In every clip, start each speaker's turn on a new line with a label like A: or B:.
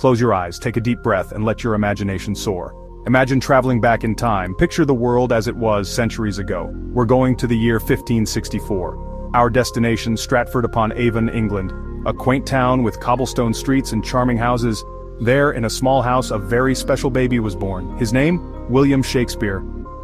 A: Close your eyes, take a deep breath, and let your imagination soar. Imagine traveling back in time. Picture the world as it was centuries ago. We're going to the year 1564. Our destination, Stratford-upon-Avon, England. A quaint town with cobblestone streets and charming houses. There, in a small house, a very special baby was born. His name? William Shakespeare.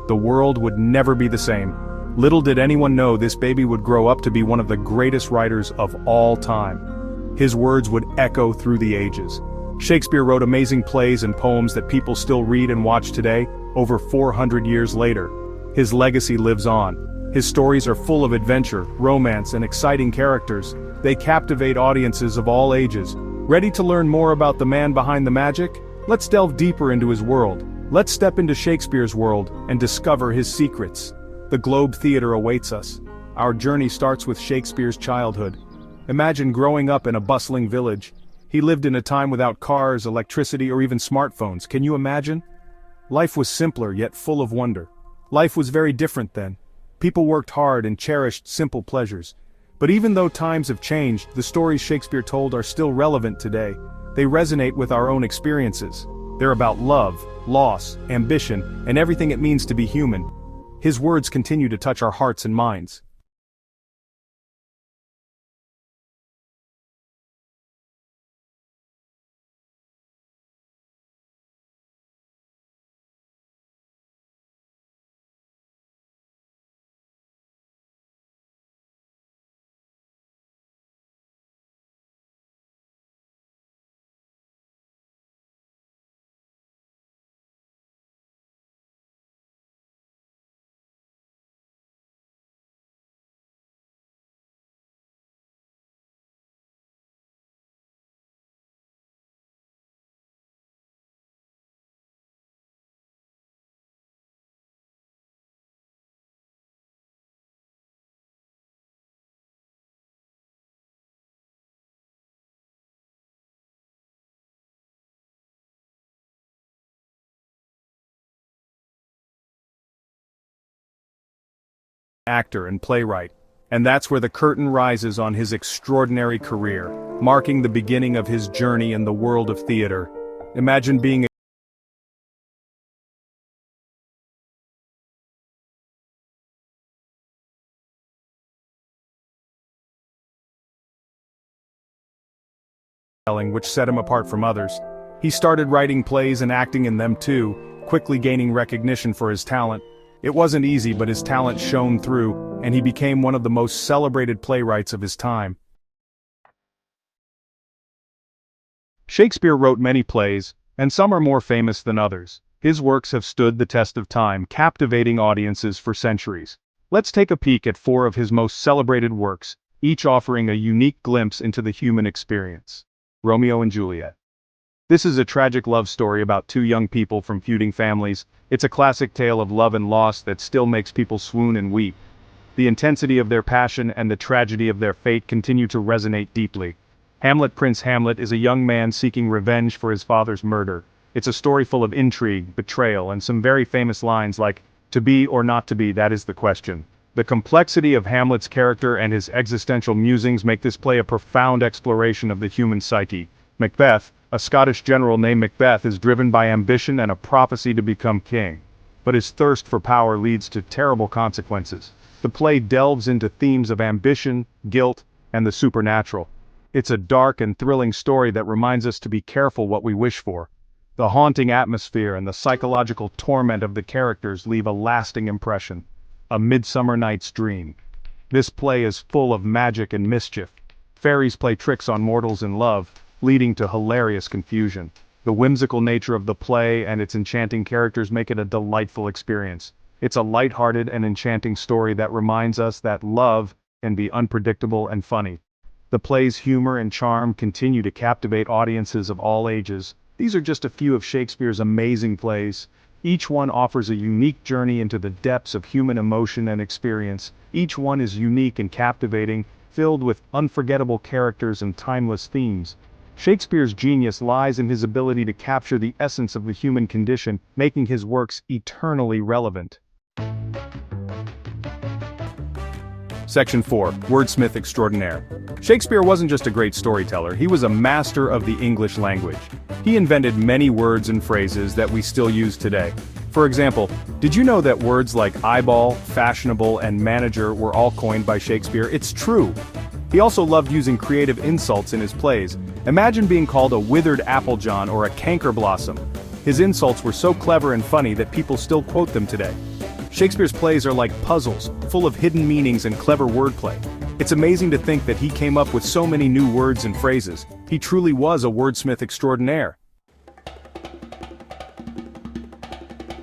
A: The world would never be the same. Little did anyone know this baby would grow up to be one of the greatest writers of all time. His words would echo through the ages. Shakespeare wrote amazing plays and poems that people still read and watch today, over 400 years later. His legacy lives on. His stories are full of adventure, romance, and exciting characters. They captivate audiences of all ages. Ready to learn more about the man behind the magic? Let's delve deeper into his world. Let's step into Shakespeare's world and discover his secrets. The Globe Theater awaits us. Our journey starts with Shakespeare's childhood. Imagine growing up in a bustling village. He lived in a time without cars, electricity, or even smartphones. Can you imagine? Life was simpler yet full of wonder. Life was very different then. People worked hard and cherished simple pleasures. But even though times have changed, the stories Shakespeare told are still relevant today. They resonate with our own experiences. They're about love, loss, ambition, and everything it means to be human. His words continue to touch our hearts and minds. Actor and playwright. And that's where the curtain rises on his extraordinary career, marking the beginning of his journey in the world of theater. Imagine being which set him apart from others. He started writing plays and acting in them too, quickly gaining recognition for his talent. It wasn't easy, but his talent shone through, and he became one of the most celebrated playwrights of his time. Shakespeare wrote many plays, and some are more famous than others. His works have stood the test of time, captivating audiences for centuries. Let's take a peek at 4 of his most celebrated works, each offering a unique glimpse into the human experience. Romeo and Juliet. This is a tragic love story about 2 young people from feuding families. It's a classic tale of love and loss that still makes people swoon and weep. The intensity of their passion and the tragedy of their fate continue to resonate deeply. Hamlet. Prince Hamlet is a young man seeking revenge for his father's murder. It's a story full of intrigue, betrayal, and some very famous lines like, "To be or not to be, that is the question." The complexity of Hamlet's character and his existential musings make this play a profound exploration of the human psyche. Macbeth, a Scottish general named Macbeth, is driven by ambition and a prophecy to become king. But his thirst for power leads to terrible consequences. The play delves into themes of ambition, guilt, and the supernatural. It's a dark and thrilling story that reminds us to be careful what we wish for. The haunting atmosphere and the psychological torment of the characters leave a lasting impression. A Midsummer Night's Dream. This play is full of magic and mischief. Fairies play tricks on mortals in love, leading to hilarious confusion. The whimsical nature of the play and its enchanting characters make it a delightful experience. It's a lighthearted and enchanting story that reminds us that love can be unpredictable and funny. The play's humor and charm continue to captivate audiences of all ages. These are just a few of Shakespeare's amazing plays. Each one offers a unique journey into the depths of human emotion and experience. Each one is unique and captivating, filled with unforgettable characters and timeless themes. Shakespeare's genius lies in his ability to capture the essence of the human condition, making his works eternally relevant. Section 4. Wordsmith Extraordinaire. Shakespeare wasn't just a great storyteller, he was a master of the English language. He invented many words and phrases that we still use today. For example, did you know that words like eyeball, fashionable, and manager were all coined by Shakespeare? It's true. He also loved using creative insults in his plays. Imagine being called a withered applejawn or a canker blossom. His insults were so clever and funny that people still quote them today. Shakespeare's plays are like puzzles, full of hidden meanings and clever wordplay. It's amazing to think that he came up with so many new words and phrases. He truly was a wordsmith extraordinaire.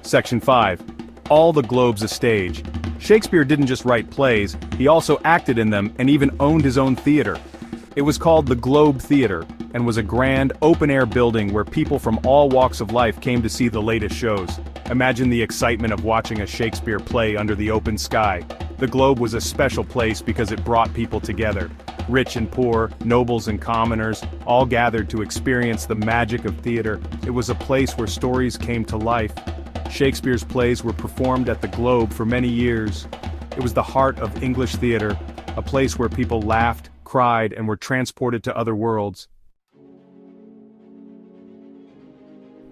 A: Section 5. All the Globe's a stage. Shakespeare didn't just write plays, he also acted in them and even owned his own theater. It was called the Globe Theater, and was a grand, open-air building where people from all walks of life came to see the latest shows. Imagine the excitement of watching a Shakespeare play under the open sky. The Globe was a special place because it brought people together. Rich and poor, nobles and commoners, all gathered to experience the magic of theater. It was a place where stories came to life. Shakespeare's plays were performed at the Globe for many years. It was the heart of English theater, a place where people laughed, cried, and were transported to other worlds.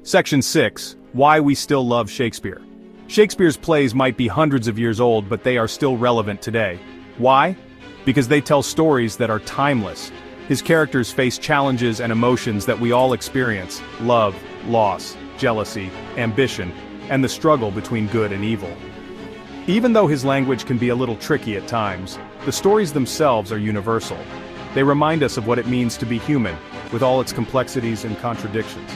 A: Section 6. Why we still love Shakespeare. Shakespeare's plays might be hundreds of years old, but they are still relevant today. Why? Because they tell stories that are timeless. His characters face challenges and emotions that we all experience: love, loss, jealousy, ambition, and the struggle between good and evil. Even though his language can be a little tricky at times, the stories themselves are universal. They remind us of what it means to be human, with all its complexities and contradictions.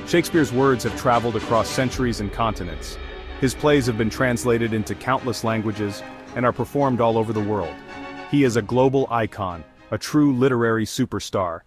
A: Shakespeare's words have traveled across centuries and continents. His plays have been translated into countless languages and are performed all over the world. He is a global icon, a true literary superstar.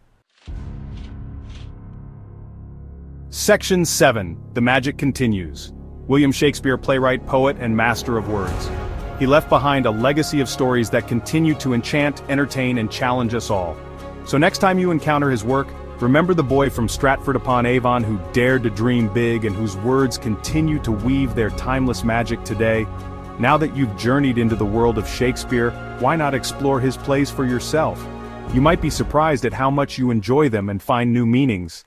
A: Section 7. The magic continues. William Shakespeare, playwright, poet, and master of words. He left behind a legacy of stories that continue to enchant, entertain, and challenge us all. So next time you encounter his work, remember the boy from Stratford-upon-Avon who dared to dream big and whose words continue to weave their timeless magic today. Now that you've journeyed into the world of Shakespeare, why not explore his plays for yourself? You might be surprised at how much you enjoy them and find new meanings.